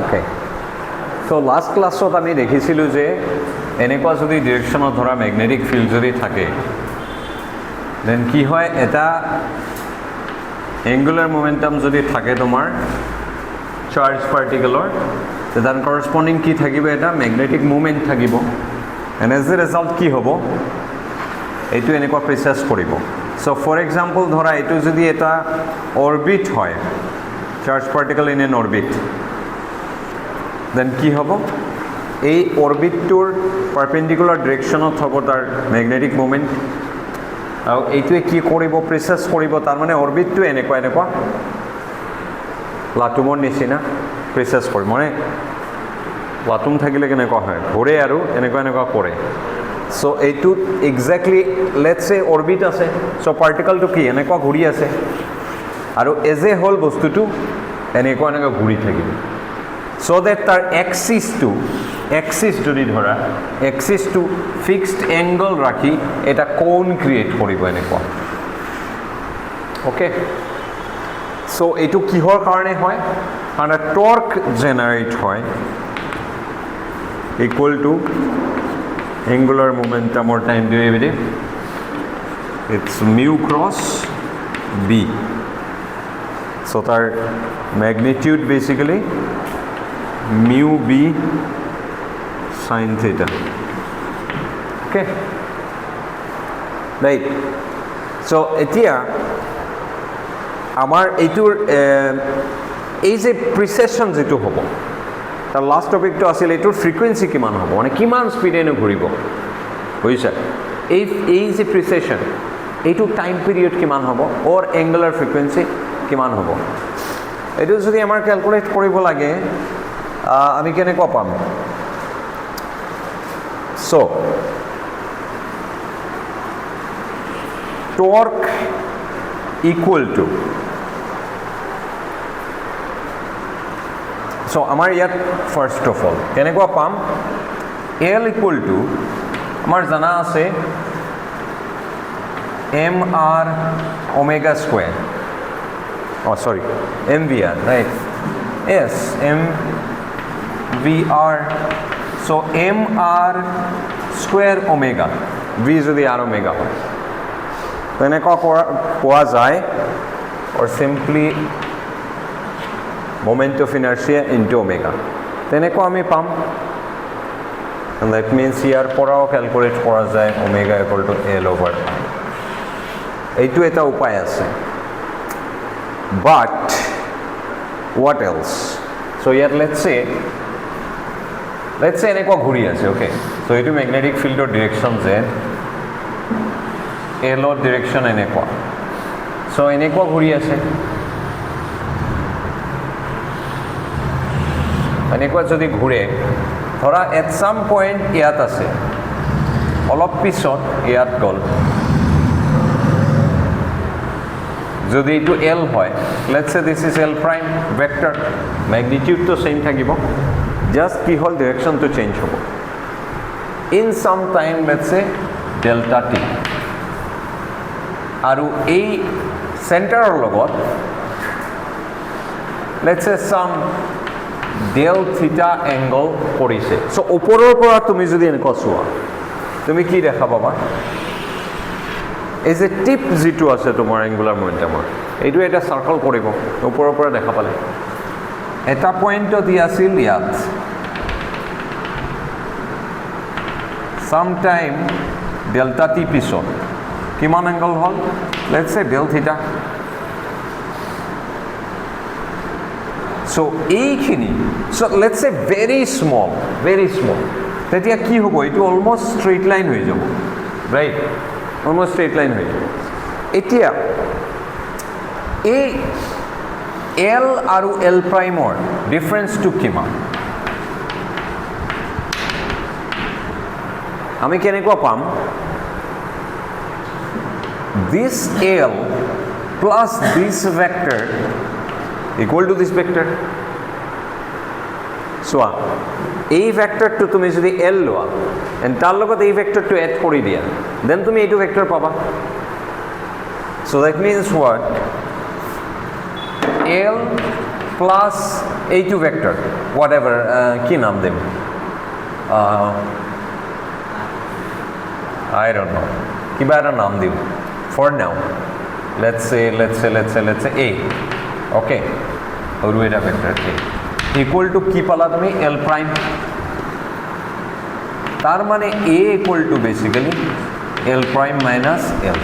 Okay. So last classত আমি দেখিছিলোঁ যে এনেকুৱা যদি ডিৰেকশ্যনত ধৰা মেগনেটিক ফিল্ড যদি থাকে দেন কি হয় এটা এংগুলাৰ মোমেন্টাম যদি থাকে তোমাৰ চাৰ্জ পাৰ্টিকলৰ দেন কৰস্পন্ডিং কি থাকিব এটা মেগনেটিক মুভমেন্ট থাকিব এণ্ড এজ এ ৰিজাল্ট কি হ'ব এইটো এনেকুৱা প্ৰিচেছ কৰিব সো ফৰ এক্সাম্পল ধৰা এইটো যদি এটা অৰবিট হয় charge particle in an orbit then কি হ'ব এই অৰবিটটোৰ পাৰপেণ্ডিকুলাৰ ডিৰেকশ্যনত হ'ব তাৰ মেগনেটিক মুভমেন্ট আৰু এইটোৱে কি কৰিব প্ৰিচেছ কৰিব তাৰ মানে অৰবিটটো এনেকুৱা এনেকুৱা লাটুমৰ নিচিনা প্ৰিচেছ কৰিব মানে লাটুম থাকিলে কেনেকুৱা হয় ঘূৰে আৰু এনেকুৱা এনেকুৱা কৰে সো এইটোত এক্সেক্টলি লেটছ সে অৰবিট আছে সো পাৰ্টিকলটো কি এনেকুৱা ঘূৰি আছে আৰু এজ এ হোল বস্তুটো এনেকুৱা এনেকুৱা ঘূৰি থাকিব সো দ্যাট তাৰ এক্সিছ যদি ধৰা এক্সিছটো ফিক্সড এংগল ৰাখি এটা কোণ ক্ৰিয়েট কৰিব এনেকুৱা ওকে সো এইটো কিহৰ কাৰণে হয় কাৰণ টৰ্ক জেনাৰেট হয় equal to angular momentum or time derivative it's mu cross b so tar magnitude basically mu b sin theta okay right so etia amar eitur ei je precession jetu hobo তাৰ last টপিকটো আছিল এইটোৰ frequency কিমান হ'ব মানে কিমান স্পীডেনো ঘূৰিব বুজিছা এই যে প্ৰিচেশ্যন এইটো টাইম পিৰিয়ড কিমান হ'ব অৰ এংগুলাৰ ফ্ৰিকুৱেঞ্চি কিমান হ'ব এইটো যদি আমাৰ কেলকুলেট কৰিব লাগে আমি কেনেকুৱা পাম চ' টৰ্ক ইকুৱেল টু সো আমাৰ ইয়াত ফাৰ্ষ্ট অফ অল কেনেকুৱা পাম এল ইকুৱেল টু আমাৰ জানা আছে M R omega square sorry M V R right as M V R so M R square omega V যদি আৰ ওমেগা হয় তেনেকুৱা পোৱা যায় or simply moment of inertia into omega তেনেকুৱা আমি পাম and that means ইয়াৰ পৰাও calculate কৰা যায় omega equal to L over I এইটো এটা উপায় আছে but what else so here let's say এনেকুৱা ঘূৰি আছে okay so এইটো magnetic field or direction z L or direction এনেকুৱা so এনেকুৱা ঘূৰি আছে এনেকুৱা যদি ঘূৰে ধৰা এট সাম পইণ্ট ইয়াত আছে অলপ পিছত ইয়াত গ'ল যদি এইটো এল হয় let's say this is L prime vector ম্যাগনিটিউডটো সেম থাকিব জাস্ট কি হল ডিৰেকশ্যনটো চেঞ্জ হ'ব in some time let's say delta T আৰু এই চেণ্টাৰৰ লগত let's say some del theta angle পৰিছে সো ওপৰৰ পৰা তুমি যদি এনেকুৱা চোৱা তুমি কি দেখা পাবা এই যে টিপ যেটো আছে তোমাৰ এংগুলাৰ মোমেন্টামৰ এইটো এটা সাৰ্কেল কৰিব ওপৰৰ পৰা দেখা পালে এটা পইণ্ট দি আছিল ইয়াত সাম টাইম ডেল্টা টি পিছত কিমান এংগল হল লেটছ সে ডেল থিটা so এইখিনি so let's say very small তেতিয়া কি হ'ব এইটো অলমোস্ট স্ট্ৰেইট লাইন হৈ যাব ৰাইট অলমোস্ট স্ট্ৰেইট লাইন হৈ যাব এতিয়া এই এল আৰু এল প্ৰাইমৰ ডিফাৰেন্সটো কিমান আমি কেনেকুৱা পাম this L plus this vector equal to this vector so এই ভেক্টৰটো তুমি যদি L লোৱা and তাৰ লগত এই ভেক্টৰটো এড কৰি দিয়া then তুমি এইটো ভেক্টৰ পাবা so that means what L plus A2 vector, whatever, কি নাম দেব? I don't know. কিবা এটা নাম দিব. For now, let's say A. Okay. और वो এটা vector A. Equal to কি পালা তুমি? L prime. তার মানে A equal to basically L prime minus L.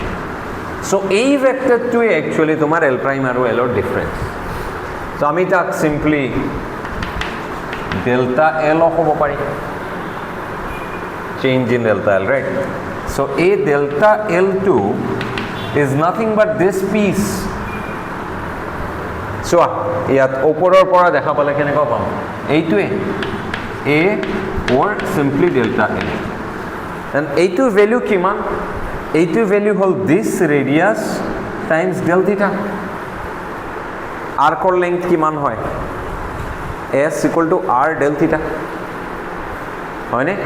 So এই ভেক্টরটো actually তোমার L prime আৰু L ৰ ডিফাৰেন্স. So আমি তাক simply delta L হ'ব পাৰি. Change in delta L, right? So a delta L2 is nothing but this piece. So ইয়াত ওপৰৰ পৰা দেখা পালে কেনেকৈ পাম? এইটোৱে a or simply delta L. And এইটোৰ ভ্যালু কিমান? এইটোৰ ভ্যালু হল this radius times del theta. আৰ্কৰ লেংথ কিমান হয়? s equal to r del theta. হয়নে?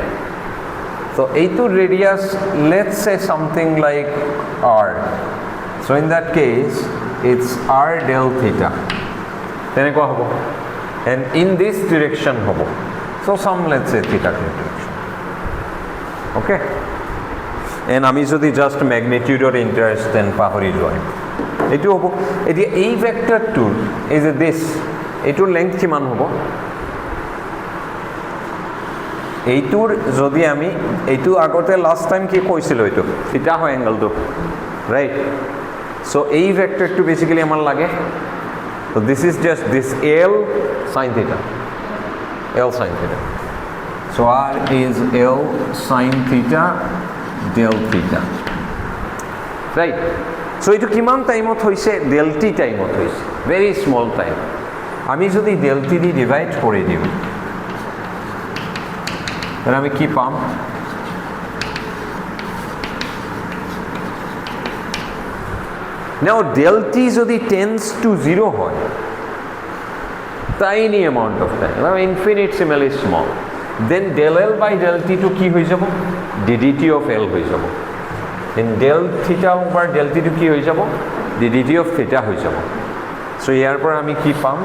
So A2 radius, let's say something like r. So in that case, it's r del theta. তেনেকুৱা হ'ব. And in this direction হ'ব. So some, let's say, theta direction. Okay? And আমি যদি just magnitude or interest then পাহৰি যোৱা. এইটো হ'ব. এতিয়া এই ভেক্টৰটোৰ is this. এইটোৰ লেংথ কিমান হ'ব? এইটোৰ যদি আমি এইটো আগতে লাস্ট টাইম কি কৈছিলো এইটো থিটা হয় অ্যাঙ্গেলটো রাইট সো এই ভেক্টরটো বেসিক্যালি আমার লাগে so this is just this L sin theta so r is L sin theta del theta right so এইটো কিমান টাইমত হৈছে del t টাইমত হৈছে very small time আমি যদি del t দি ডিভাইড কৰি দিও তাহলে আমি কি পাম now del t যদি tends to 0 হয় tiny amount of time now infinitesimally small then del L by del t to কি হৈ যাব ddt of L হৈ যাব then del theta over del t to কি হৈ যাব ddt of theta হৈ যাব so ইয়াৰ পৰা আমি কি পাম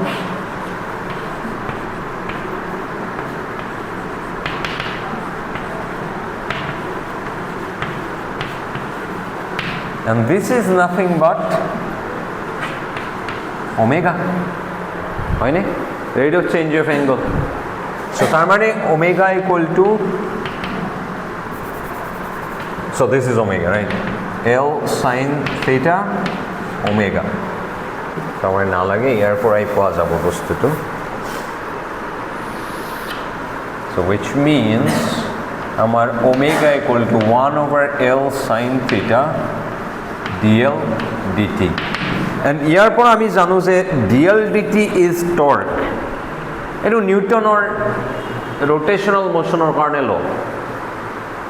and this is nothing but omega hoine rate of change of angle so tar mane omega equal to so this is omega right L sin theta omega so amar na lage er porai pawa jabo bostu to so which means amar omega equal to 1 over L sin theta dl dt and ইয়াৰ পৰা আমি জানো যে dl dt is torque এটো নিউটনৰ rotational motionৰ কাৰণে ল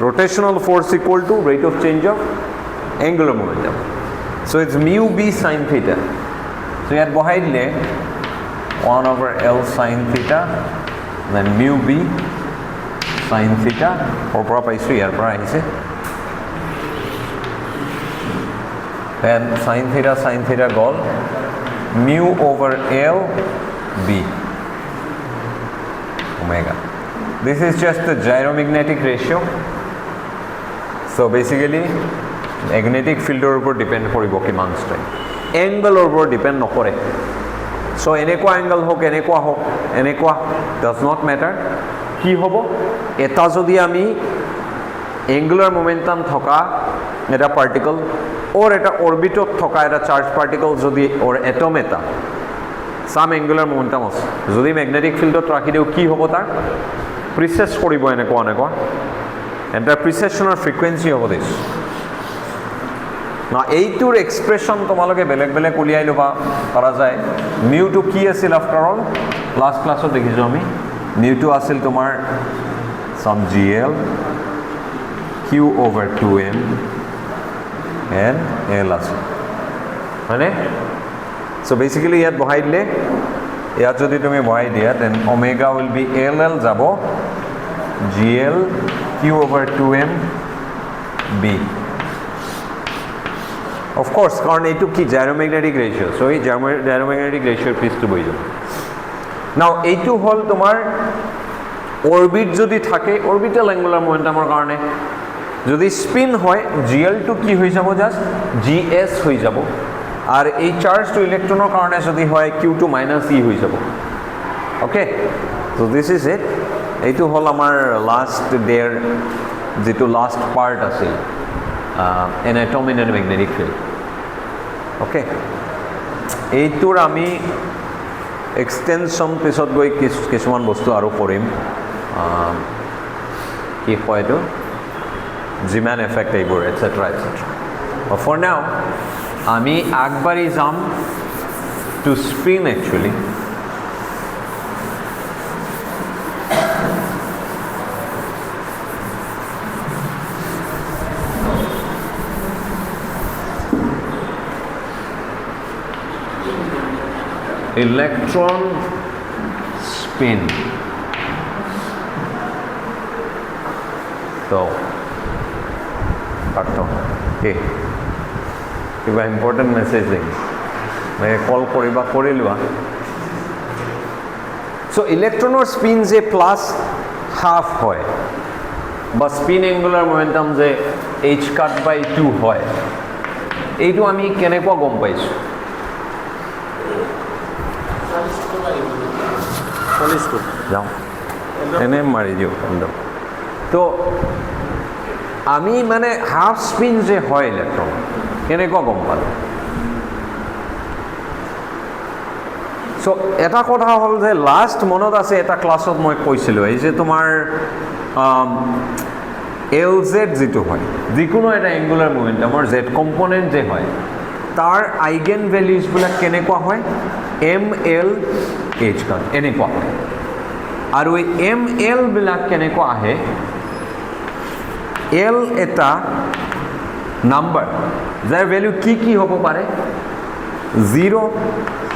rotational force equal to rate of change of angular momentum so it's mu b sin theta so ইয়াত বহাই দিলে 1 over L sin theta then mu b sin theta or পৰা পাইছো ইয়াৰ পৰা আহিছে and sin theta gol mu over L b omega this is just the gyromagnetic ratio so basically magnetic field or upor depend koribo kiman strength angle or upor depend nokore so enekwa angle hok enekwa does not matter ki hobo eta jodi ami angular momentum thoka eta particle or eta orbit thoka eta charge particle jodi or atom eta some angular momentum আছে যদি magnetic field ত ৰাখি দিও কি হ'ব তাৰ precess কৰিব এনেকুৱা and the precessionৰ frequency হ'ব this না এইটোৰ এক্সপ্ৰেছন তোমালোকে বেলেগ বেলেগ উলিয়াই লবা কৰা যায় mu টো কি আছিল after all লাস্ট ক্লাছত দেখিছো আমি mu টো আছিল তোমাৰ some gl q over 2m and L আছে মানে so basically ইয়াত বহাই দিলে ইয়াত যদি তুমি বহাই দিয়া then omega will be LL যাব GL Q over 2M B of course কারণ এইটু কি জাইরোম্যাগনেটিক রেশিও সো এই জাইরোম্যাগনেটিক রেশিওর পিছটো বই যাব নাও এইটু হল তোমার অরবিট যদি থাকে অরবিটাল অ্যাঙ্গুলার মোমেন্টামৰ কাৰণে যদি স্পিন হয় gl2 কি হৈ যাব জাস্ট gs হৈ যাব আর এই চার্জ টু ইলেকট্রনের কারণে যদি হয় q2 - e হৈ যাব okay so this is it এইটু হল আমার লাস্ট ডেৰ যেটো লাস্ট পাৰ্ট আছিল anatomy and magnetic field okay এইটোৰ আমি এক্সটেনশন পিছত গৈ কিছুমান বস্তু আৰু কৰিম কি কয় এইটো জিমান এফেক্ট এইবোৰ এটসেট্ৰা এটসেট্ৰা ফৰ নাও আমি আগবাঢ়ি যাম to spin actually electron spin so কাটো okay কিবা ইম্পৰ্টেণ্ট মেছেজিং মই কল কৰিবা কৰি লোৱা সো ইলেক্ট্ৰনৰ স্পিন যে প্লাস হাফ হয় বা স্পিন এঙ্গুলাৰ মোমেন্টাম যে h/2 হয় এইটো আমি কেনেকুৱা গম পাইছো যাও এনে মারি দিও একদম তো আমি মানে হাফ স্পিন যে হয় ইলেকট্রন কেনেকুৱা গম পালো সো এটা কথা হল যে লাস্ট মনত আছে এটা ক্লাছত মই কৈছিলো এই যে তোমাৰ LZ যেটো হয় যিকোনো এটা এঙ্গুলাৰ মোমেন্টামৰ z কম্পোনেন্ট যে হয় তাৰ আইগেন ভ্যালুজ বিলাক কেনেকুৱা হয় ml h কাট এনেকুৱা হয় আৰু এই ml বিলাক কেনেকুৱা আহে l এটা নাম্বাৰ যাৰ ভ্যালু কি হ'ব পাৰে 0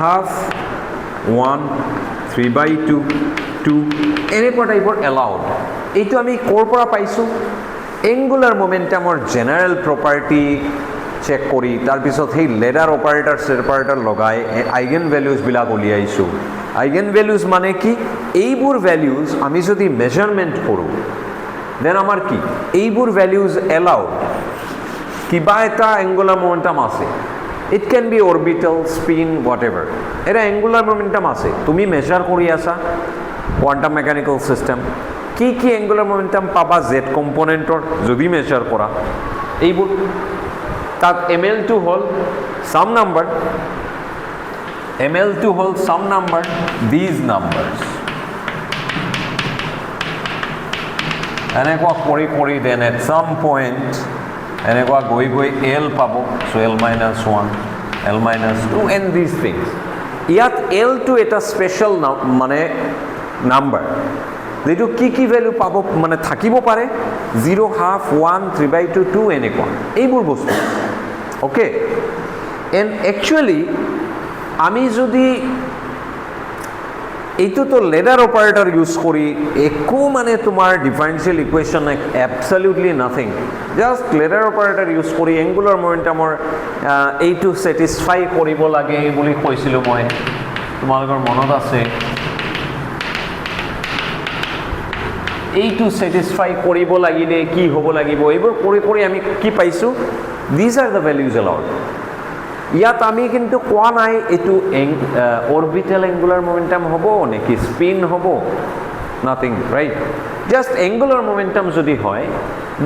হাফ 1 3/2 2 এনেকুৱা টাইপৰ এলাউড এইটো আমি কৰ পৰা পাইছো এঙ্গুলাৰ মোমেন্টামৰ জেনাৰেল প্ৰপাৰ্টি চেক কৰি তাৰ পিছত সেই লেডাৰ অপাৰেটৰ সেপাৰেটৰ লগাই আইগেন ভ্যালুজ বিলাক উলিয়াইছো আইগেন ভ্যালুজ মানে কি এইবোৰ ভ্যালুজ আমি যদি মেজাৰমেন্ট কৰো দেন আমাৰ কি এইবোৰ ভ্যালুজ এলাউড কিবা এটা এঙ্গুলার মোমেন্টাম আছে it can be orbital spin whatever এটা এঙ্গুলার মোমেন্টাম আছে তুমি মেজার কৰি আছা কোয়ান্টাম মেকানিক্যাল সিস্টেম কি এঙ্গুলাৰ মোমেন্টাম পাবা জেড কম্পোনেন্টৰ যদি মেজাৰ কৰা এইবোৰ তাত ml2 hall sum number ml2 hall sum number these numbers এনেকুৱা কৰি then at some point এনেকুৱা গৈ l পাব so l - 1 l - 2 and these things ইয়াত l2 এটা স্পেশাল মানে নাম্বার যেটো কি ভ্যালু পাব মানে থাকিব পাৰে 0 হাফ 1 3/2 2 এনেকুৱা এইবোৰ বস্তু ওকে এন্ড অ্যাকচুয়ালি আমি যদি এইটো তো লেডার অপারেটর ইউজ করি একো মানে তোমার differential equation absolutely nothing just ladder operator use করি এঙ্গুলার মোমেন্টামৰ এইটো স্যাটিসফাই কৰিব লাগে বুলি কৈছিল মই তোমালোকৰ মনত আছে এইটো স্যাটিসফাই কৰিব লাগিলে কি হ'ব লাগিব এইবোৰ কৰি আমি কি পাইছো these are the values allowed ইয়াত আমি কিন্তু কোৱা নাই এটো অরবিটাল অ্যাঙ্গুলার মোমেন্টাম হবো নাকি স্পিন হবো nothing right just angular momentum যদি হয়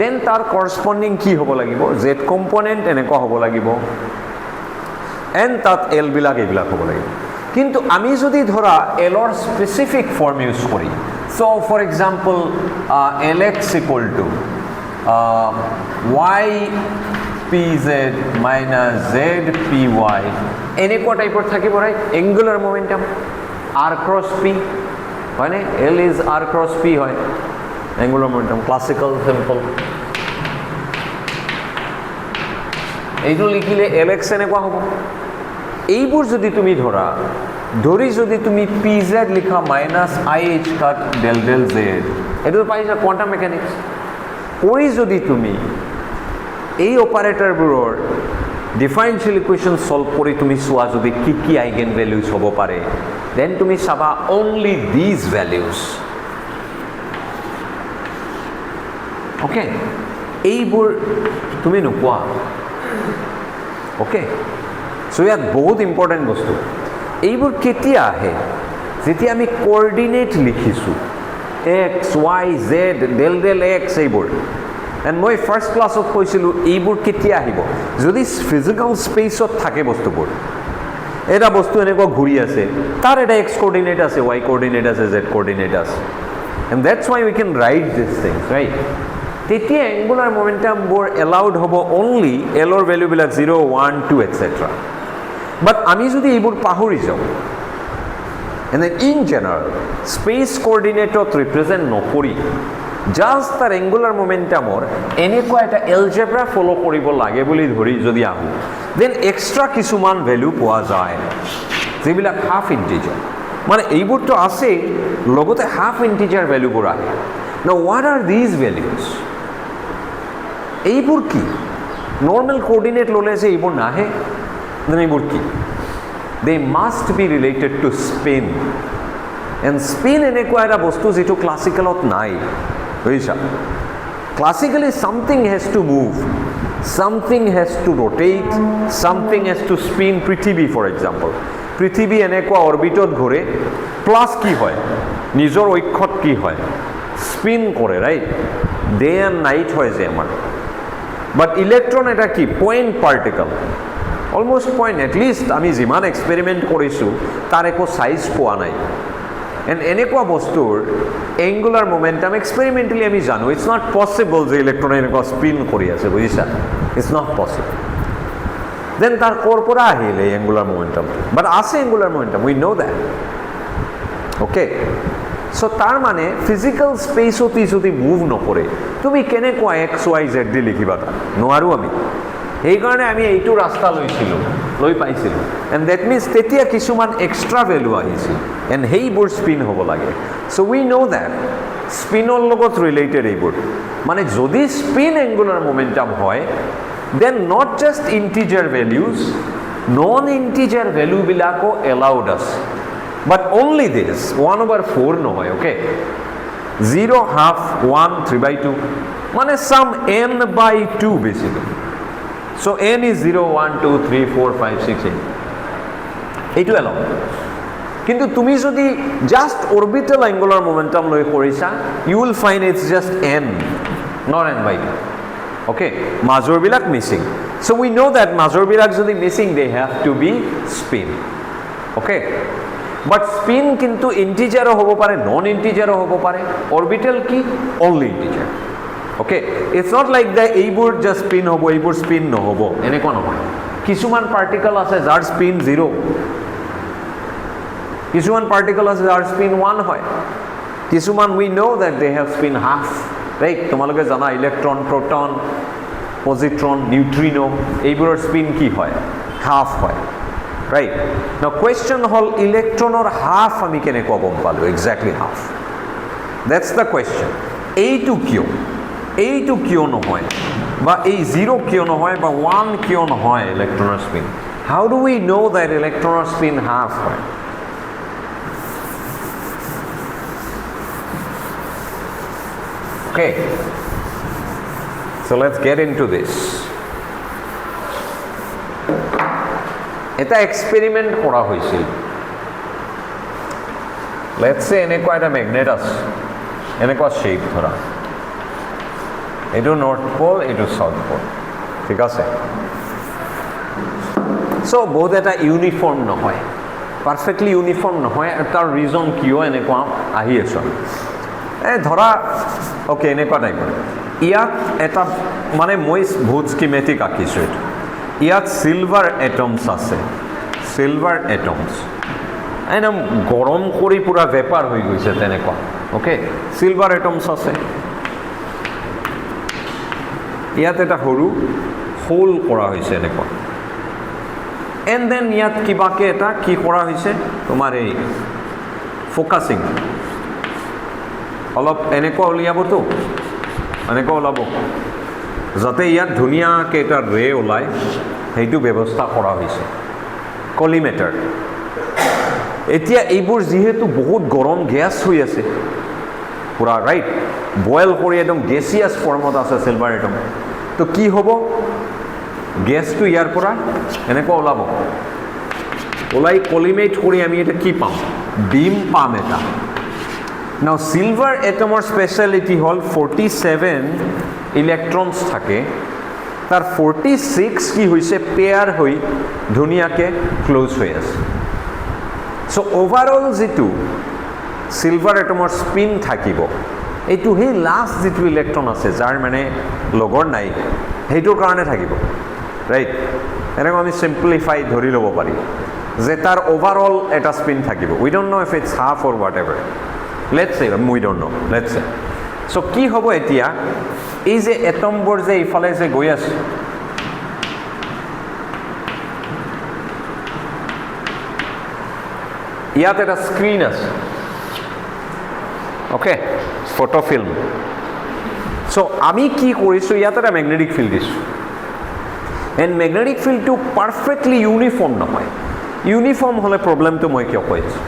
দেন তার করসপন্ডিং কি হ'ব লাগিব জেড কম্পোনেন্ট এনেকুৱা হ'ব লাগিব এন্ড তাত এল বিলাক এইবিলাক হ'ব লাগিব কিন্তু আমি যদি ধৰা এলৰ স্পেসিফিক ফৰ্ম ইউজ কৰি so for example lx y pz minus zpy এনেকুৱা টাইপৰ থাকিব right angular momentum r cross p মানে l is r cross p হয় এঙ্গুলার মোমেন্টাম ক্লাসিক্যাল সিম্পল এইটো লিখিলে lx এনেকুৱা হ'ব এইবোৰ যদি তুমি ধৰি যদি তুমি pz লিখা minus ih কাট del del z এটো পাইছা কোয়ান্টাম মেকানিক্স কৰি যদি তুমি এই অপাৰেটৰবোৰৰ ডিফাৰেনশিয়েল ইকুৱেশ্যন সলভ কৰি তুমি চোৱা যদি কি আইগেন ভ্যালুজ হ'ব পাৰে দেন তুমি চাবা অনলি দিজ ভ্যালুজ ওকে এইবোৰ তুমি নোপোৱা ওকে সো ইয়াত বহুত ইম্পৰ্টেণ্ট বস্তু এইবোৰ কেতিয়া আহে যেতিয়া আমি কোঅৰ্ডিনেট লিখিছো x y z del x এইবোৰ এণ্ড মই ফাৰ্ষ্ট ক্লাছত কৈছিলোঁ এইবোৰ কেতিয়া আহিব যদি ফিজিকেল স্পেচত থাকে বস্তুবোৰ এটা বস্তু এনেকুৱা ঘূৰি আছে তাৰ এটা x কোঅৰ্ডিনেট আছে y কোঅৰ্ডিনেট আছে z কোঅৰ্ডিনেট আছে and that's why we can write this things right তেতিয়া এংগুলাৰ মোমেণ্টামবোৰ এলাউড হ'ব অনলি এলৰ ভেলুবিলাক 0 1 2 এটচেট্ৰা বাট আমি যদি এইবোৰ পাহৰি যাওঁ এনে ইন জেনাৰেল স্পেচ কোঅৰ্ডিনেটত ৰিপ্ৰেজেণ্ট নকৰি জাষ্ট তাৰ এংগুলাৰ মোমেণ্টামৰ এনেকুৱা এটা এলজেব্ৰা ফ'ল' কৰিব লাগে বুলি ধৰি যদি আহোঁ দেন এক্সট্ৰা কিছুমান ভেলু পোৱা যায় যিবিলাক হাফ ইণ্টিজাৰ মানে এইবোৰতো আছেই লগতে হাফ ইণ্টিজাৰ ভেলুবোৰ আহে নাও হোৱাট আৰ দিজ ভেলুজ এইবোৰ কি নৰ্মেল কোঅৰ্ডিনেট ল'লে যে এইবোৰ নাহে দেন এইবোৰ কি they must be related to spin and spin এনেকুৱা এটা বস্তু যেটো ক্লাসিক্যালত নাই বুজিছা classically something has to move something has to rotate something has to spin পৃথিৱী for example পৃথিৱী এনেকুৱা অৰবিটত ঘূৰে প্লাস কি হয় নিজৰ অক্ষত কি হয় স্পিন কৰে ৰাইট ডে এণ্ড নাইট হয় যে আমাৰ বাট ইলেক্ট্ৰন এটা কি point particle almost point at least আমি যিমান এক্সপেৰিমেণ্ট কৰিছোঁ তাৰ একো সাইজ পোৱা নাই এণ্ড এনেকুৱা বস্তুৰ এংগুলাৰ মোমেণ্টাম এক্সপেৰিমেণ্টেলি আমি জানো ইটছ নট পচিবল যে ইলেক্ট্ৰনে এনেকুৱা স্পিন কৰি আছে বুজিছা ইটছ নট পচিবল দেন তাৰ ক'ৰ পৰা আহিল এই এংগুলাৰ মোমেণ্টাম বাট আছে angular মোমেণ্টাম we no' that okay so' তাৰ মানে ফিজিকেল স্পেচত যদি মুভ নকৰে তুমি কেনেকুৱা এক্স ৱাই জেড দি লিখিবা তাত নোৱাৰোঁ আমি সেইকাৰণে আমি এইটো ৰাস্তা লৈ পাইছিলোঁ এণ্ড ডেট মিনছ তেতিয়া কিছুমান এক্সট্ৰা ভেলু আহিছিল এণ্ড সেইবোৰ স্পিন হ'ব লাগে চ' উই ন' দেট স্পিনৰ লগত ৰিলেটেড এইবোৰ মানে যদি স্পিন এংগুলাৰ মোমেণ্টাম হয় then not just integer values non integer ভেলুবিলাকো এলাউড আছে বাট অনলি দিছ 1/4 নহয় অ'কে 0 হাফ 1 3/2 মানে সাম n/2 বেচিক্যালি so n is 0 1 2 3 4 5 6 8 এইটো এলাও কিন্তু তুমি যদি জাস্ট অরবিটাল অ্যাঙ্গুলার মোমেন্টাম লৈ কৰিছা you will find it's just n not n/2 okay মাজৰ বিলাক missing so we know that মাজৰ বিলাক যদি missing they have to be spin okay but spin কিন্তু ইন্টিজারও হ'ব পাৰে নন ইন্টিজাৰও হ'ব পাৰে অৰবিটাল কি only integer okay it's not like that এইবোৰ just spin হ'ব এইবোৰ spin নহ'ব এনেকুৱা নহয় কিছুমান পাৰ্টিকল আছে যাৰ স্পিন 0 কিছুমান পাৰ্টিকল আছে যাৰ স্পিন 1 হয় কিছুমান we know that they have spin half right তোমালোকে জানা ইলেক্ট্ৰন প্ৰটন পজিট্ৰন নিউট্ৰিনো এইবোৰৰ স্পিন কি হয় হাফ হয় right now question হল ইলেক্ট্ৰনৰ হাফ আমি কেনেকৈ গম পালো exactly half that's the question এইটো কিয় নহয় বা এই 0 কিয় নহয় বা 1 কিয় নহয় ইলেক্ট্ৰনৰ spin how do we know that ইলেক্ট্ৰনৰ স্পিন half হয় okay so let's get into this এটা এক্সপেৰিমেন্ট কৰা হৈছিল let's say এনেকুৱা এটা ম্যাগনেট আছে এনেকুৱা শেপ ধৰা এইটো নৰ্থ পোল এইটো সাউথ পোল ঠিক আছে সো বহুত এটা ইউনিফৰ্ম নহয় পাৰফেক্টলি ইউনিফৰ্ম নহয় তাৰ ৰিজন কিয় এনেকুৱা আহি আছে ধৰা ওকে এনেকুৱা টাইপৰ ইয়াত এটা মানে মই বহুত স্কিমেটিক আঁকিছোঁ ইয়াত সিলভাৰ এটমছ আছে সিলভাৰ এটমছ একদম গৰম কৰি পুৰা ভেপাৰ হৈ গৈছে তেনেকুৱা ওকে সিলভাৰ এটমছ আছে ইয়াত এটা সৰু হোল কৰা হৈছে এনেকুৱা এণ্ড দেন ইয়াত কিবাকে এটা কি কৰা হৈছে তোমাৰ এই ফোকাসিং অলপ এনেকুৱা উলিয়াবতো এনেকুৱা ওলাব যাতে ইয়াত ধুনীয়াকৈ এটা ৰে ওলায় সেইটো ব্যৱস্থা কৰা হৈছে কলিমেটাৰ এতিয়া এইবোৰ যেহেতু বহুত গৰম গ্যাস হৈ আছে পুৰা ৰাইট বয়েল কৰি একদম গেছিয়াছ ফৰ্মত আছে সিলভাৰ এটম তো কি হ'ব গ্যাসটো ইয়াৰ পৰা এনেকুৱা ওলাব ওলাই কলিমেট কৰি আমি এটা কি পাম বিম পাম এটা নাও সিলভাৰ এটমৰ স্পেশালিটি হল 47 ইলেক্ট্ৰনছ থাকে তাৰ 46 কি হৈছে পেয়াৰ হৈ ধুনীয়াকে ক্লোজ হৈ আছে সো ওভাৰঅল যেটো সিলভাৰ এটমৰ স্পিন থাকিব এইটো হে লাষ্ট যেটো ইলেক্ট্ৰন আছে যাৰ মানে লগৰ নাই হেইটোৰ কাৰণে থাকিব ৰাইট এনেকৈ আমি সিম্পলিফাই ধৰি ল'ব পাৰি যে তাৰ ওভাৰঅল এটা স্পিন থাকিব we don't know if it's half or whatever let's say we don't know let's say so কি হ'ব এতিয়া এই যে এটমবোৰ যে ইফালে যে গৈ আছে ইয়াত এটা স্ক্ৰিন আছে ওকে ফটো ফিল্ম সো আমি কি কৰিছো ইয়াত এটা ম্যাগনেটিক ফিল্ড দিছো এন্ড ম্যাগনেটিক ফিল্ডটো পাৰফেক্টলি ইউনিফৰ্ম নহয় ইউনিফৰ্ম হলে প্ৰবলেমটো মই কিয় কৈছো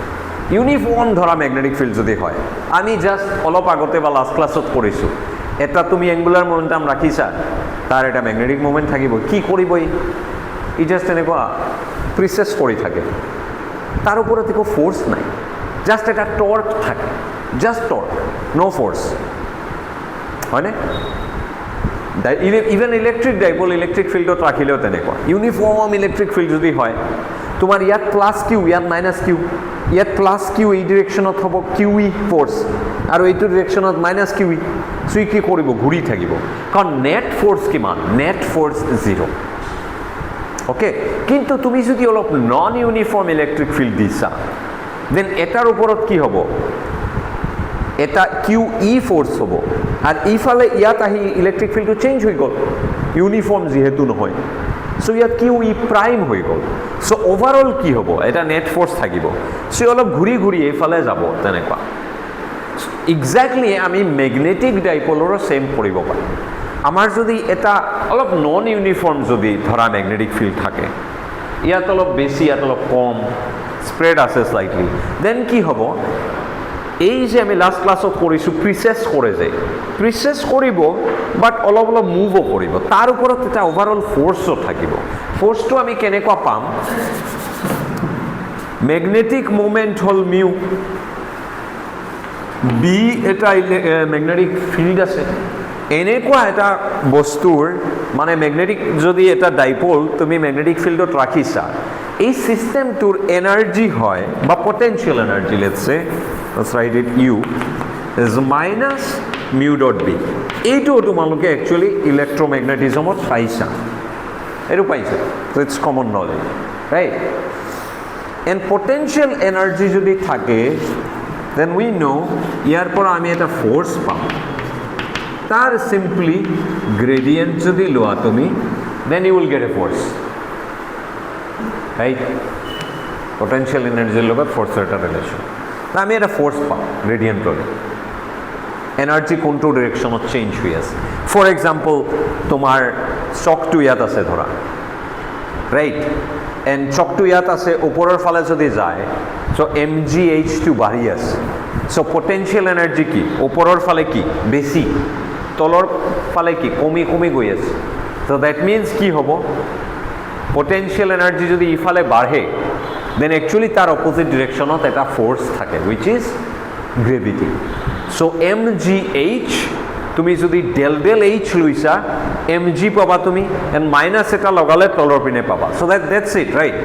ইউনিফৰ্ম ধৰা ম্যাগনেটিক ফিল্ড যদি হয় আমি জাস্ট অলপ আগতে বা লাস্ট ক্লাছত কৰিছো এটা তুমি অ্যাঙ্গুলাৰ মোমেন্টাম ৰাখিছা তাৰ এটা ম্যাগনেটিক মোমেন্ট থাকিব কি কৰিব ই জাস্ট এনেকুৱা প্ৰিসেস কৰি থাকে তার উপরে কোনো ফোর্স নাই জাস্ট এটা টর্ক থাকে জাস্ট টর্ক নো ফোর্স হয় না ইভেন ইলেকট্রিক ডাইপোল ইলেকট্রিক ফিল্ডত রাখিলেও তেনেকুৱা ইউনিফর্ম ইলেকট্রিক ফিল্ড যদি হয় তোমার ইয়াত প্লাস কিউ ইয়াত মাইনাস কিউ ইয়াত প্লাস কিউ এই ডিরেকশনত হব কিউ ই ফোর্স আর এইটো ডিরেকশনত মাইনাস কিউ ই সো কি কৰিব ঘূৰি থাকিব কারণ নেট ফোর্স কিমান নেট ফোর্স 0 ওকে কিন্তু তুমি যদি অলপ নন ইউনিফর্ম ইলেকট্রিক ফিল্ড দিছা দেন এটার উপরত কি হব এটা কিউ ই ফোর্স হব আর ইফালে ইয়াত আহি ইলেকট্রিক ফিল্ডটো চেঞ্জ হৈ গল ইউনিফর্ম যেহেতু নহয় সো ইয়াত কিউ ই প্রাইম হৈ গল সো ওভারঅল কি হব এটা নেট ফোর্স থাকিব সো অলপ ঘূৰি ঘূৰি এইফালে যাব তেনেকুৱা এক্স্যাক্টলি আমি ম্যাগনেটিক ডাইপোলৰো সেম কৰিব পাৰিম আমার যদি এটা অলপ নন ইউনিফর্ম যদি ধরা ম্যাগনেটিক ফিল্ড থাকে ইয়াত অলপ বেশি ইয়াত অলপ কম স্প্রেড আছে স্লাইটলি দেন কি হব এই যে আমি লাস্ট ক্লাছত কৰিছো প্ৰিসেস কৰে যে প্ৰিসেস কৰিব বাট অলপ অলপ মুভও কৰিব তাৰ ওপৰত এটা ওভাৰঅল ফোৰ্সও থাকিব ফোৰ্সটো আমি কেনেকুৱা পাম ম্যাগনেটিক মোমেন্ট হল মিউ বি এটা ম্যাগনেটিক ফিল্ড আছে এনেকুৱা এটা বস্তুৰ মানে ম্যাগনেটিক যদি এটা ডাইপোল তুমি ম্যাগনেটিক ফিল্ডত ৰাখিছা এই সিস্টেমটোৰ এনার্জি হয় বা potential energy let's say let's write it U is minus mu dot B এইটো তোমালোকে একচুয়ালি ইলেক্ট্রোম্যাগনেটিজমত পাইছা এইটো পাইছা so it's common knowledge right and potential energy যদি থাকে দেন উই নো ইয়াৰ পৰা আমি এটা ফোৰ্স পাম তাৰ সিম্পলি গ্ৰেডিয়েন্ট যদি লোৱা তুমি then you will get a force right potential এনার্জির লগত ফোর্সের একটা রিলেশন আমি এটা ফোর্স পাম গ্রেডিয়েন্ট হলে এনার্জি কোনটো ডিরেকশনত চেঞ্জ হৈ আছে ফর এক্সাম্পল তোমার চকটো ইয়াত আছে ধৰা ৰাইট এন্ড চকটো ইয়াত আছে ওপৰৰ ফালে যদি যায় সো mgh2 বাঢ়ি আছে সো পটেনশিয়াল এনাৰ্জি কি ওপৰৰ ফালে কি বেশি তলৰ ফালে কি কমি কমি গৈ আছে সো দ্যাট মিন্স কি হ'ব পটেনশিয়াল এনার্জি যদি ইফালে বাঢ়ে দেন একচুয়ালি তার অপোজিট ডিরেকশনত এটা ফোর্স থাকে which is gravity so mgh তুমি যদি ডেল ডেল h লইছা mg পাবা তুমি এন্ড মাইনাস এটা লগালে তলৰ পিনে পাবা so that's it right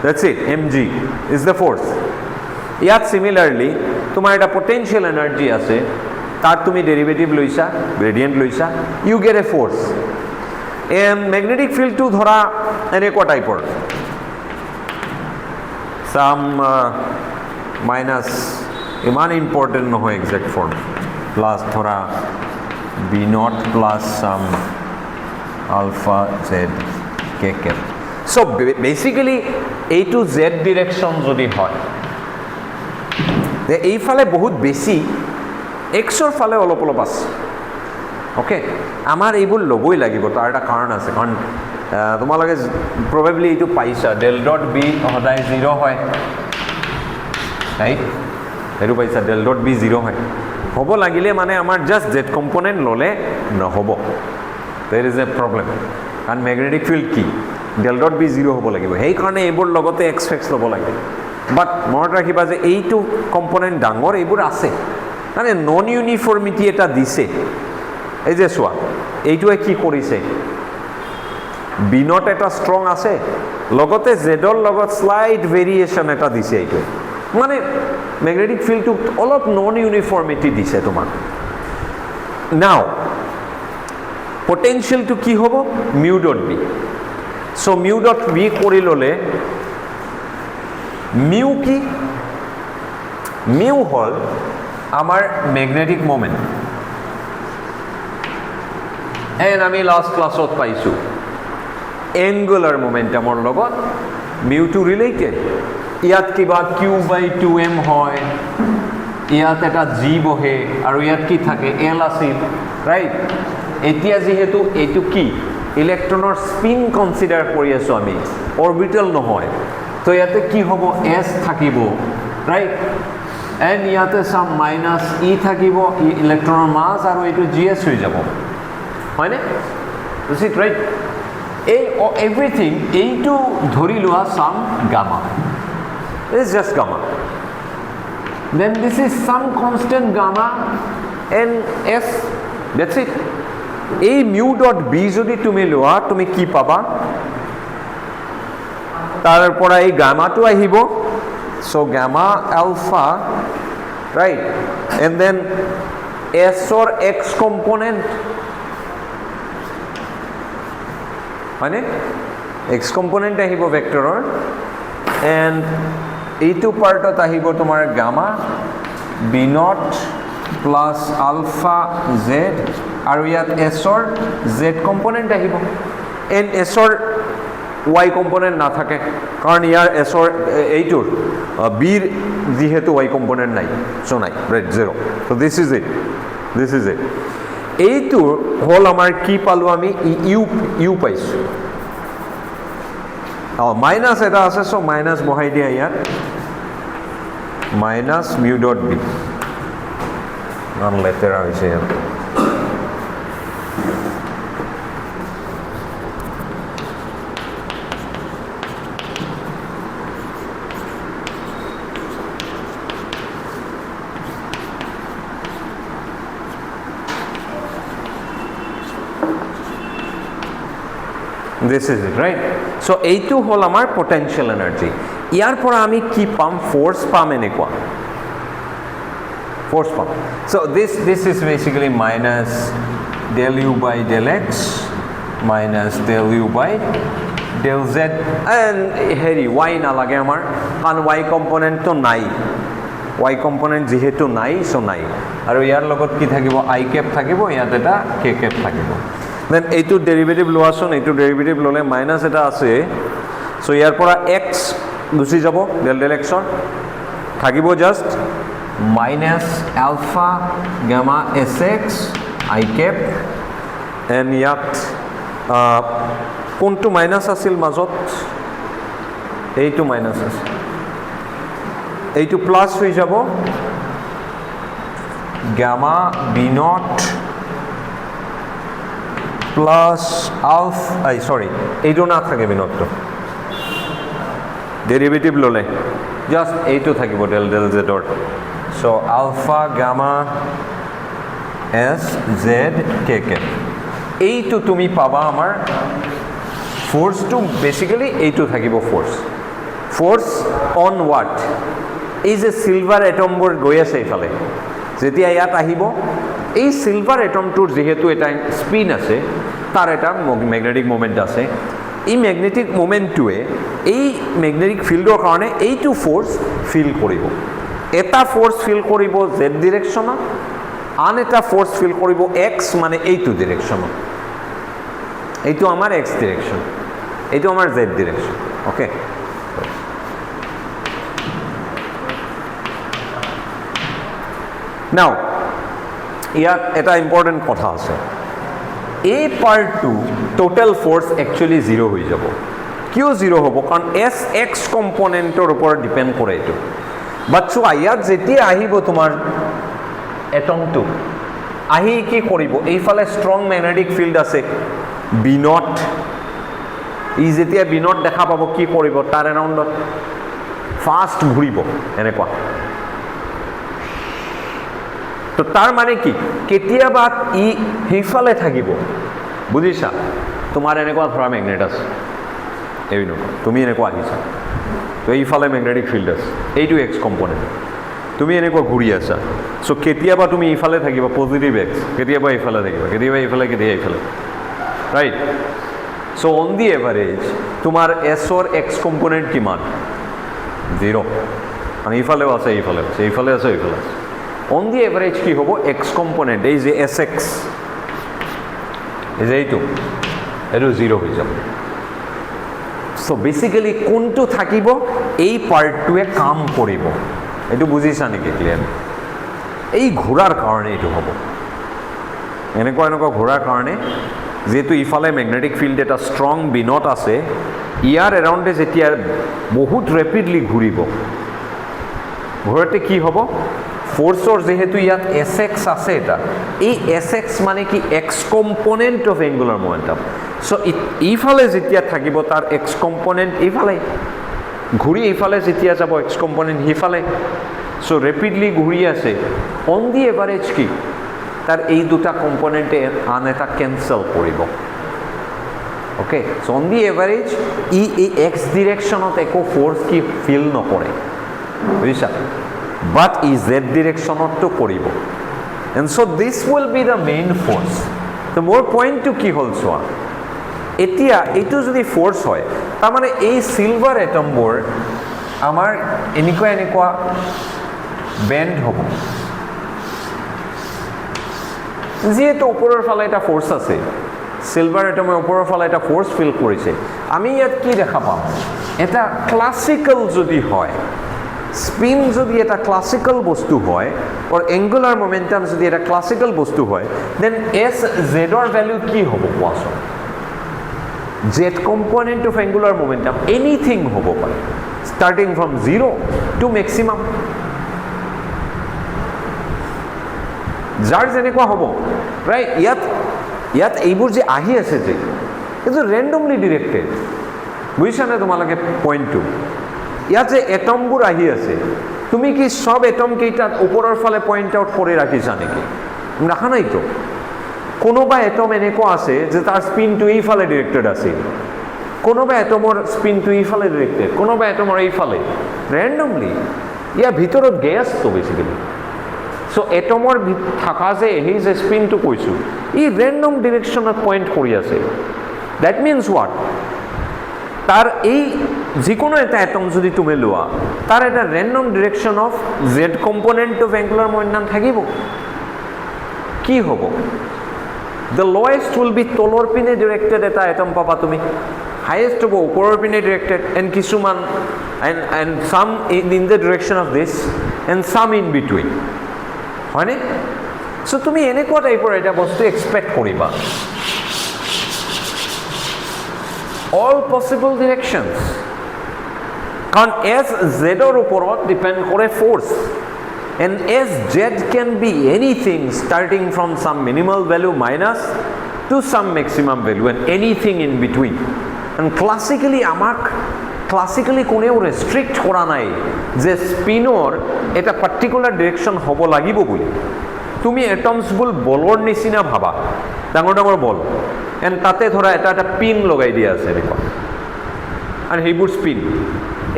that's it mg is the force ইয়াত সিমিলারলি তোমার এটা পটেনশিয়াল এনার্জি আছে তার তুমি ডেরিভেটিভ লইছা গ্রেডিয়েন্ট লইছা you get a force and magnetic ফিল্ডটো ধরা এনেকুৱা টাইপৰ সাম মাইনাস ইমান ইম্পর্টেন্ট নহয় এক্সাক্ট ফর্ম প্লাস ধরা B not plus some alpha Z K K so basically A to Z direction যদি হয় এইফালে বহুত বেশি এক্সৰ ফালে অলপ অলপ আছে ওকে আমাৰ এইবোৰ ল'বই লাগিব তাৰ এটা কাৰণ আছে কাৰণ তোমালোকে প্ৰবেবলি এইটো পাইছা ডেল ডট বি সদায় 0 হয় ৰাইট এইটো পাইছা ডেল ডট বি 0 হয় হ'ব লাগিলে মানে আমাৰ জাষ্ট জেড কম্পোনেণ্ট ল'লে নহ'ব দেৰ ইজ এ প্ৰব্লেম কাৰণ মেগনেটিক ফিল্ড কি ডেল ডট বি 0 হ'ব লাগিব সেইকাৰণে এইবোৰ লগতে এক্স ফেক্স ল'ব লাগে বাট মনত ৰাখিবা যে এইটো কম্পোনেণ্ট ডাঙৰ এইবোৰ আছে মানে নন ইউনিফৰ্মিটি এটা দিছে এই যে চোৱা এইটোৱে কি কৰিছে বিনত এটা ষ্ট্ৰং আছে লগতে জেডৰ লগত স্লাইট ভেৰিয়েশ্যন এটা দিছে এইটোৱে মানে মেগনেটিক ফিল্ডটোক অলপ নন ইউনিফৰ্মিটি দিছে তোমাক নাও পটেনচিয়েলটো কি হ'ব মিউ ডট বি চ' মিউ ডট বি কৰি ল'লে মিউ কি মিউ হ'ল আমাৰ মেগনেটিক মোমেণ্ট এণ্ড আমি লাষ্ট ক্লাছত পাইছোঁ এংগুলাৰ মোমেণ্টামৰ লগত মিউটো ৰিলেটেড ইয়াত কিবা q/2m হয় ইয়াত এটা g বহে আৰু ইয়াত কি থাকে l আছিল ৰাইট এতিয়া যিহেতু এইটো কি ইলেক্ট্ৰনৰ স্পিন কনচিডাৰ কৰি আছো আমি অৰবিটেল নহয় তো ইয়াতে কি হ'ব s থাকিব ৰাইট এণ্ড ইয়াতে সাম মাইনাছ ই থাকিব ইলেক্ট্ৰনৰ মাছ আৰু এইটো gs হৈ যাব হয়নে ৰাইট everything এইটো ধৰি লোৱা some gamma it is just gamma then this is some constant gamma and s that's it এই mu dot b যদি তুমি লোৱা তুমি কি পাবা তাৰ পৰা এই গামাটো আহিব so gamma alpha right and then s or x component মানে এক্স কম্পোনেণ্ট আহিব ভেক্টৰৰ এণ্ড এইটো পাৰ্টত আহিব তোমাৰ gamma B not plus alpha Z আৰু ইয়াত এছৰ জেড কম্পোনেণ্ট আহিব এণ্ড এছৰ ৱাই কম্পোনেণ্ট নাথাকে কাৰণ ইয়াৰ এছৰ এইটোৰ বিৰ যিহেতু ৱাই কম্পোনেণ্ট নাই চ' নাই right 0 so' this is it এইটো হ'ল আমাৰ কি পালোঁ আমি ইউ পাইছোঁ মাইনাছ এটা আছে চ' মাইনাছ বহাই দিয়া ইয়াত মাইনাছ মিউ ডট বি ইমান লেতেৰা হৈছে ইয়াত This is it, right? So, এইটো হ'ল আমাৰ potential energy. ইয়াৰ পৰা আমি কি পাম force পাম এনেকুৱা force পাম. So, this is basically minus del u by del x minus del u by del z and হেৰি y নালাগে আমাৰ কাৰণ y component তো নাই y component যিহেতু নাই so নাই আৰু ইয়াৰ লগত কি থাকিব i cap থাকিব ইয়াত এটা k cap থাকিব then এইটো ডেৰিভেটিভ লোৱাচোন এইটো ডেৰিভেটিভ ল'লে মাইনাছ এটা আছে চ' ইয়াৰ পৰা এক্স গুচি যাব ডেল ডেল এক্সৰ থাকিব just minus alpha gamma S X I cap and ইয়াত কোনটো মাইনাছ আছিল মাজত এইটো মাইনাছ আছে এইটো প্লাছ হৈ যাব gamma B not plus sorry এইটো না থাকে বিনতটো ডেরিভেটিভ ললে জাস্ট এইটো থাকিব ডেল ডেল জেডৰ so alpha gamma S Z K K এইটো তুমি পাবা আমাৰ ফোৰ্সটো বেসিক্যালি এইটো থাকিব ফোৰ্স অন হোৱাট এই যে সিলভাৰ এটমবোৰ গৈ আছে এইফালে যেতিয়া ইয়াত আহিব এই সিলভাৰ এটমটোৰ যেহেতু এটা স্পিন আছে তাৰ এটা ম্যাগনেটিক মোমেন্ট আছে এই ম্যাগনেটিক মোমেন্টটোৱে এই ম্যাগনেটিক ফিল্ডৰ কাৰণে এইটো ফোৰ্স ফিল কৰিব এটা ফোৰ্স ফিল কৰিব জেড ডিৰেকশ্যনত আন এটা ফোৰ্স ফিল কৰিব এক্স মানে এইটো ডিৰেকশ্যনত এইটো আমাৰ এক্স ডিৰেকশ্যন এইটো আমাৰ জেড ডিৰেকশ্যন ওকে নাও ইয়াত এটা ইম্পৰ্টেণ্ট কথা আছে এই পাৰ্টটো টোটেল ফ'ৰ্চ একচুৱেলি 0 হৈ যাব কিয় 0 হ'ব কাৰণ এছ এক্স কম্পনেণ্টৰ ওপৰত ডিপেণ্ড কৰে এইটো বাট চোৱা ইয়াত যেতিয়া আহিব তোমাৰ এটমটো আহি কি কৰিব এইফালে ষ্ট্ৰং মেগনেটিক ফিল্ড আছে বি নট ই যেতিয়া বি নট দেখা পাব কি কৰিব তাৰ এৰাউণ্ডত ফাষ্ট ঘূৰিব এনেকুৱা তো তাৰ মানে কি কেতিয়াবা ই সেইফালে থাকিব বুজিছা তোমাৰ এনেকুৱা ধৰা মেগনেট আছে এই নকৰা তুমি এনেকুৱা আহিছা তো এইফালে মেগনেটিক ফিল্ড আছে এইটো এক্স কম্পনেণ্ট তুমি এনেকুৱা ঘূৰি আছা চ' কেতিয়াবা তুমি এইফালে থাকিবা পজিটিভ এক্স কেতিয়াবা এইফালে থাকিবা কেতিয়াবা এইফালে right so' on the average তোমাৰ এছৰ এক্স কম্পনেণ্ট কিমান 0 কাৰণ এইফালেও আছে এইফালে আছে এইফালে আছে এইফালে আছে অন দি এভাৰেজ কি হ'ব এক্স কম্পনেণ্ট এই যে এছ এক্স এই যে এইটো 0 হৈ যাব চ' বেচিকেলি কোনটো থাকিব এই পাৰ্টটোৱে কাম কৰিব এইটো বুজিছা নেকি ক্লিয়াৰ এই ঘূৰাৰ কাৰণে এইটো হ'ব এনেকুৱা ঘূৰাৰ কাৰণে যেহেতু ইফালে মেগনেটিক ফিল্ড এটা ষ্ট্ৰং বিনত আছে ইয়াৰ এৰাউণ্ডে যেতিয়া বহুত ৰেপিডলি ঘূৰিব ঘূৰোতে কি হ'ব ফ'ৰ্চৰ যেহেতু ইয়াত এছ এক্স আছে এটা এই এছ এক্স মানে কি X component of angular momentum so' ইফালে যেতিয়া থাকিব তাৰ এক্স কম্পনেণ্ট এইফালে ঘূৰি এইফালে যেতিয়া যাব এক্স কম্পনেণ্ট সিফালে চ' ৰেপিডলি ঘূৰি আছে অন দি এভাৰেজ কি তাৰ এই দুটা কম্পনেণ্টে আন এটা কেঞ্চেল কৰিব okay so' on the average এই এক্স ডিৰেকশ্যনত একো ফ'ৰ্চ কি ফিল নকৰে বুজিছা বাট ই জেড ডিৰেকশ্যনতটো কৰিব and so' this will be the main force তো মোৰ পইণ্টটো কি হ'ল চোৱা এতিয়া এইটো যদি ফ'ৰ্চ হয় তাৰমানে এই চিলভাৰ এটমবোৰ আমাৰ এনেকুৱা বেণ্ড হ'ব যিহেতু ওপৰৰ ফালে এটা ফ'ৰ্চ আছে চিলভাৰ এটমে ওপৰৰ ফালে এটা ফ'ৰ্চ ফিল কৰিছে আমি ইয়াত কি দেখা পাম এটা ক্লাছিকেল যদি হয় স্পিন যদি এটা ক্লাছিকেল বস্তু হয় or angular momentum যদি এটা ক্লাছিকেল বস্তু হয় then s z ৰ ভ্যালু কি হ'ব কোৱাচোন z component of angular momentum anything হ'ব পাৰে starting from 0 to maximum যাৰ যেনেকুৱা হ'ব ৰাইট ইয়াত এইবোৰ যে আহি আছে যে এইটো ৰেণ্ডমলি ডিৰেক্টেড বুজিছানে তোমালোকে পইণ্টটো ইয়াত যে এটমবোৰ আহি আছে তুমি কি সব এটম কেইটাত ওপৰৰ ফালে পইণ্ট আউট কৰি ৰাখিছা নেকি ৰাখা নাইতো কোনোবা এটম এনেকুৱা আছে যে তাৰ স্পিনটো এইফালে ডিৰেক্টেড আছিল কোনোবা এটমৰ স্পিনটো এইফালে ডিৰেক্টেড কোনোবা এটমৰ এইফালে ৰেণ্ডমলি ইয়াৰ ভিতৰত গেছ তো বেছিকেলি চ' এটমৰ থকা যে সেই যে স্পিনটো কৈছোঁ ই ৰেণ্ডম ডিৰেকশ্যনত পইণ্ট কৰি আছে ডেট মিনছ হোৱাট তাৰ এই যিকোনো এটা এটম যদি তুমি লোৱা তাৰ এটা random direction of Z component of angular momentum থাকিব কি হ'ব দ্য লৱেষ্ট উইল বি তলৰ পিনে ডিৰেক্টেড এটা এটম পাবা তুমি হায়েষ্ট হ'ব ওপৰৰ পিনে ডিৰেক্টেড এণ্ড কিছুমান এণ্ড চাম in the direction of this and চাম ইন বিটুইন হয়নে চ' তুমি এনেকুৱা টাইপৰ এটা বস্তু এক্সপেক্ট কৰিবা all possible directions কাৰণ এছ জেডৰ ওপৰত ডিপেণ্ড কৰে force and S Z can be anything starting from some minimal value minus to some maximum value and anything in between and classically কোনেও ৰেষ্ট্ৰিক্ট কৰা নাই যে স্পিনৰ এটা পাৰ্টিকুলাৰ ডিৰেকশ্যন হ'ব লাগিব বুলি তুমি এটমছবোৰ বলৰ নিচিনা ভাবা ডাঙৰ ডাঙৰ বল এণ্ড তাতে ধৰা এটা পিন লগাই দিয়া আছে এনেকুৱা আৰু সেইবোৰ স্পিন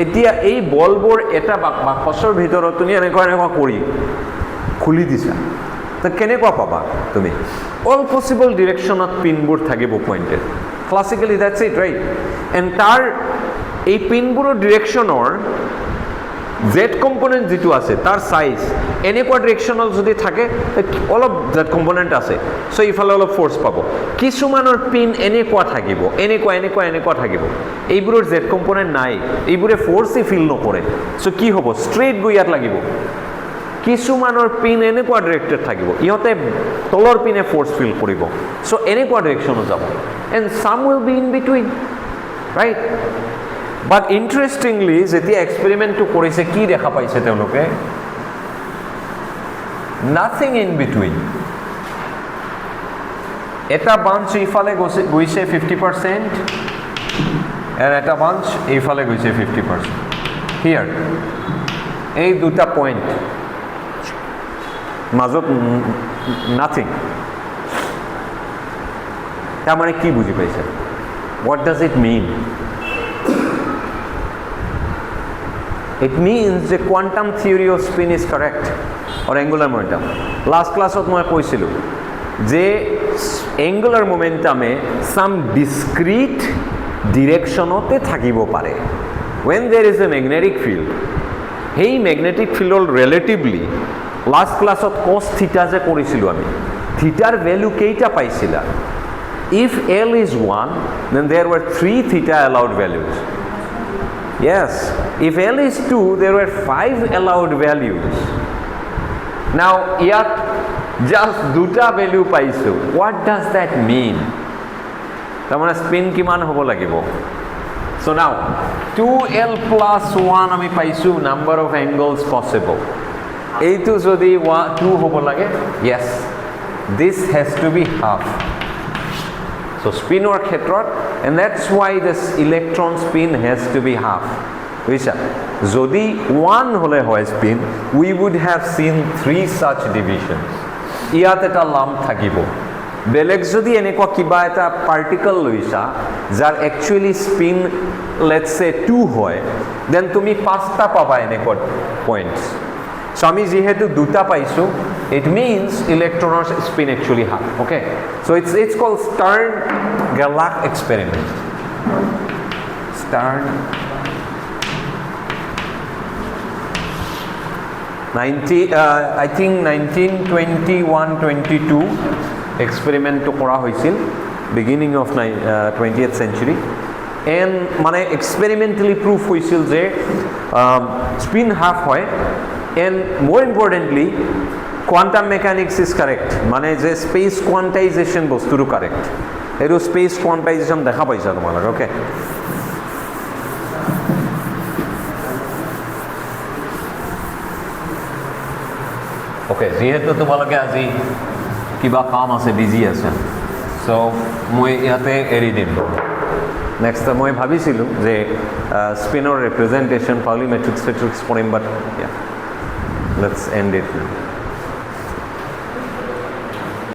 এতিয়া এই বলবোৰ এটা বাকচৰ ভিতৰত তুমি এনেকুৱা কৰি খুলি দিছা তো কেনেকুৱা পাবা তুমি অল পচিবল ডিৰেকশ্যনত পিনবোৰ থাকিব pointed classically that's it right and তাৰ এই পিনবোৰৰ ডিৰেকশ্যনৰ জেড কম্পনেণ্ট যিটো আছে তাৰ চাইজ এনেকুৱা ডিৰেকশ্যনত যদি থাকে অলপ জেড কম্পনেণ্ট আছে চ' ইফালে অলপ ফ'ৰ্চ পাব কিছুমানৰ পিন এনেকুৱা থাকিব এনেকুৱা থাকিব এইবোৰৰ জেড কম্পনেণ্ট নাই এইবোৰে ফ'ৰ্চই ফিল নকৰে চ' কি হ'ব ষ্ট্ৰেইট গৈ ইয়াত লাগিব কিছুমানৰ পিন এনেকুৱা ডিৰেক্টেড থাকিব ইহঁতে তলৰ পিনে ফ'ৰ্চ ফিল কৰিব চ' এনেকুৱা ডিৰেকশ্যনত যাব এণ্ড চাম will be in between right but interestingly যেতিয়া এক্সপেৰিমেণ্টটো কৰিছে কি দেখা পাইছে তেওঁলোকে নাথিং ইন বিটুইন এটা বাঞ্চ এইফালে গৈছে 50% আৰু এটা বাঞ্চ এইফালে গৈছে 50% হিয়াৰ এই দুটা পইণ্ট মাজত নাথিং তাৰমানে কি বুজি পাইছে what does it mean it means the quantum theory of spin is correct or angular momentum last classত মই কৈছিলোঁ যে angular momentum some discrete directionতে থাকিব পাৰে when there is a magnetic field hey magnetic field relatively last classত cos theta যে কৰিছিলোঁ আমি theta value কেইটা পাইছিলা if L is 1 then there were 3 theta allowed values yes if L is 2 there were 5 allowed values now yet just দুটা value পাইছো what does that mean তাৰমানে spin কিমান হ'ব লাগিব so now 2L plus 1 আমি পাইছো number of angles possible এইটো যদি 2 হ'ব লাগে yes this has to be half so spinor ক্ষেত্ৰত and that's why this electron spin has to be half বুঝছা যদি 1 হলে হয় spin we would have seen 3 such divisions ইয়াত এটা লাম্প থাকিব বেলেগ যদি এনেকুৱা কিবা এটা পাৰ্টিকল লৈছা যাৰ একচুয়ালি স্পিন লেটস সে 2 হয় দেন তুমি পাঁচটা পাবা এনেকুৱা পইণ্টস সো আমি যেহেতু দুটা পাইছো it means electron's spin actually half okay so it's called Stern Gerlach experiment Stern 90 I think 1921-22 experiment to kora hoisil beginning of 20th century and mane experimentally proof hoisil je spin half hoy and more importantly quantum mechanics is correct mane je space quantization bosturu correct eru space quantization dekha paisa tomalage okay okay jehetu tomalage aji কিবা কাম আছে busy আছে so মই ইয়াতে এৰি দিম next মই ভাবিছিলো যে স্পিনৰ ৰিপ্ৰেজেন্টেশন পাউলি ম্যাট্ৰিক্স পঢ়িম বাট লেটস এন্ড ইট